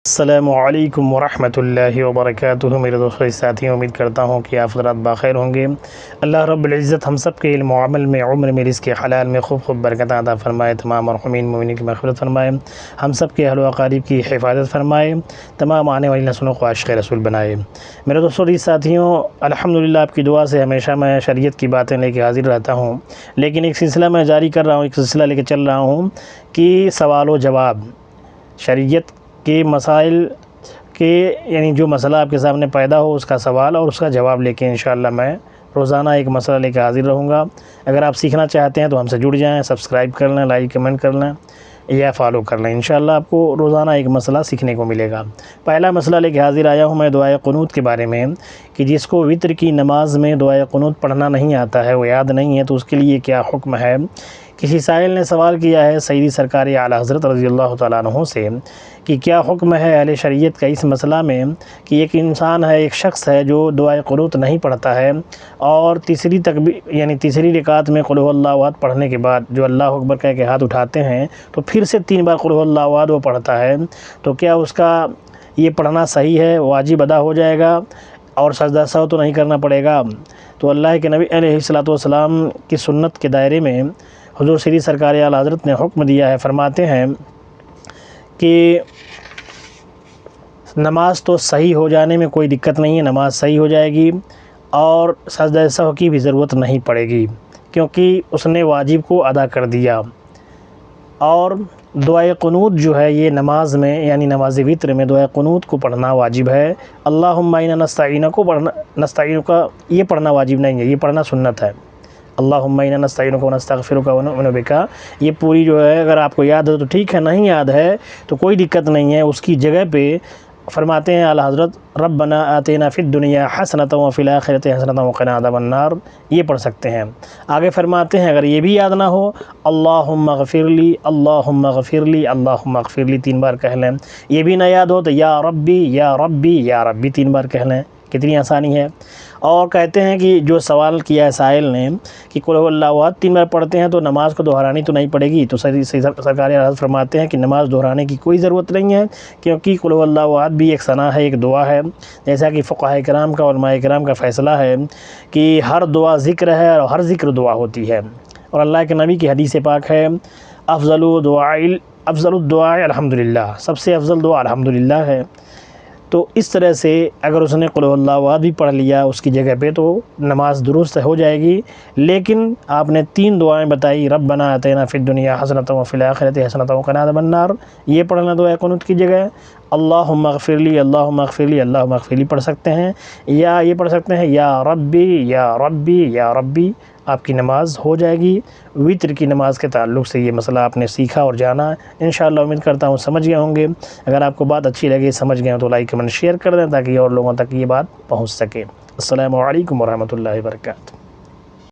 السلام علیکم ورحمۃ اللہ وبرکاتہ۔ میرے دوستوں ساتھیوں، امید کرتا ہوں کہ آپ حضرات بخیر ہوں گے۔ اللہ رب العزت ہم سب کے علم و عمل میں، عمر میں، رزق حلال میں خوب برکت عطا فرمائے، تمام مرحومین مومنین کی مغفرت فرمائے، ہم سب کے اہل و اقارب کی حفاظت فرمائے، تمام آنے والی نسلوں کو عاشق رسول بنائے۔ میرے دوستوں ساتھیوں، الحمدللہ آپ کی دعا سے ہمیشہ میں شریعت کی باتیں لے کے حاضر رہتا ہوں، لیکن ایک سلسلہ میں جاری کر رہا ہوں، ایک سلسلہ لے کے چل رہا ہوں کہ سوال و جواب، شریعت کے مسائل کے، یعنی جو مسئلہ آپ کے سامنے پیدا ہو اس کا سوال اور اس کا جواب لے کے انشاءاللہ میں روزانہ ایک مسئلہ لے کے حاضر رہوں گا۔ اگر آپ سیکھنا چاہتے ہیں تو ہم سے جڑ جائیں، سبسکرائب کر لیں، لائک کمنٹ کر لیں یا فالو کر لیں، انشاءاللہ آپ کو روزانہ ایک مسئلہ سیکھنے کو ملے گا۔ پہلا مسئلہ لے کے حاضر آیا ہوں میں دعائے قنوت کے بارے میں، کہ جس کو وتر کی نماز میں دعائے قنوت پڑھنا نہیں آتا ہے، وہ یاد نہیں ہے، تو اس کے لیے کیا حکم ہے۔ کسی سائل نے سوال کیا ہے سیدی سرکار اعلیٰ حضرت رضی اللہ تعالیٰ عنہ سے کہ کیا حکم ہے اہل شریعت کا اس مسئلہ میں کہ ایک انسان ہے، ایک شخص ہے جو دعائے قنوت نہیں پڑھتا ہے، اور تیسری رکعت میں قل هو اللہ احد پڑھنے کے بعد جو اللہ اکبر کہہ کے ہاتھ اٹھاتے ہیں تو پھر سے 3 بار قل هو اللہ احد وہ پڑھتا ہے، تو کیا اس کا یہ پڑھنا صحیح ہے، واجب ادا ہو جائے گا اور سجدہ سہو تو نہیں کرنا پڑے گا؟ تو اللہ کے نبی علیہ الصلوۃ والسلام کی سنت کے دائرے میں حضور سری سرکار اعلیٰ حضرت نے حکم دیا ہے، فرماتے ہیں کہ نماز تو صحیح ہو جانے میں کوئی دقت نہیں ہے، نماز صحیح ہو جائے گی اور سجدہ سہو کی بھی ضرورت نہیں پڑے گی، کیونکہ اس نے واجب کو ادا کر دیا۔ اور دعائے قنوت جو ہے یہ نماز میں، یعنی نماز وتر میں دعائے قنوت کو پڑھنا واجب ہے۔ اللہم انا نستعینک یہ پڑھنا واجب نہیں ہے، یہ پڑھنا سنت ہے۔ اللہم انا نستعینک ونستغفرک ونؤمن بک، یہ پوری جو ہے اگر آپ کو یاد ہے تو ٹھیک ہے، نہیں یاد ہے تو کوئی دقت نہیں ہے، اس کی جگہ پہ فرماتے ہیں اعلیٰ حضرت ربنا آتینا فی الدنیا حسنۃ وفی الآخرۃ حسنۃ وقنا عذاب النار، یہ پڑھ سکتے ہیں۔ آگے فرماتے ہیں اگر یہ بھی یاد نہ ہو اللہم اغفر لی، اللہم اغفر لی، اللہم اغفر لی 3 بار کہہ لیں۔ یہ بھی نہ یاد ہو تو یا ربی یا ربی یا ربی 3 بار کہہ لیں، کتنی آسانی ہے۔ اور کہتے ہیں کہ جو سوال کیا ہے سائل نے کہ قل هو اللہ احد 3 بار پڑھتے ہیں تو نماز کو دہرانی تو نہیں پڑے گی، تو سرکار اعلیٰ فرماتے ہیں کہ نماز دہرانے کی کوئی ضرورت نہیں ہے، کیونکہ قل هو اللہ احد بھی ایک ثنا ہے، ایک دعا ہے، جیسا کہ فقہاء کرام کا، علماء کرام کا فیصلہ ہے کہ ہر دعا ذکر ہے اور ہر ذکر دعا ہوتی ہے، اور اللہ کے نبی کی حدیث پاک ہے افضل الدعاء الحمدللہ، سب سے افضل دعا الحمدللہ ہے۔ تو اس طرح سے اگر اس نے قل هو اللہ احد بھی پڑھ لیا اس کی جگہ پہ تو نماز درست ہو جائے گی، لیکن آپ نے 3 دعائیں بتائی، ربنا آتینا فی الدنیا حسنۃ وفی الآخرۃ حسنۃ وقنا عذاب النار، یہ پڑھنا دعائے قنوت کی جگہ۔ اللہم اغفر لی، اللہم اغفر لی، اللہم اغفر لی پڑھ سکتے ہیں، یا یہ پڑھ سکتے ہیں یا ربی یا ربی یا ربی، آپ کی نماز ہو جائے گی۔ وتر کی نماز کے تعلق سے یہ مسئلہ آپ نے سیکھا اور جانا، انشاءاللہ امید کرتا ہوں سمجھ گئے ہوں گے۔ اگر آپ کو بات اچھی لگے، سمجھ گئے ہوں تو لائک کمنٹ شیئر کر دیں تاکہ اور لوگوں تک یہ بات پہنچ سکے۔ السلام علیکم ورحمۃ اللہ وبرکاتہ۔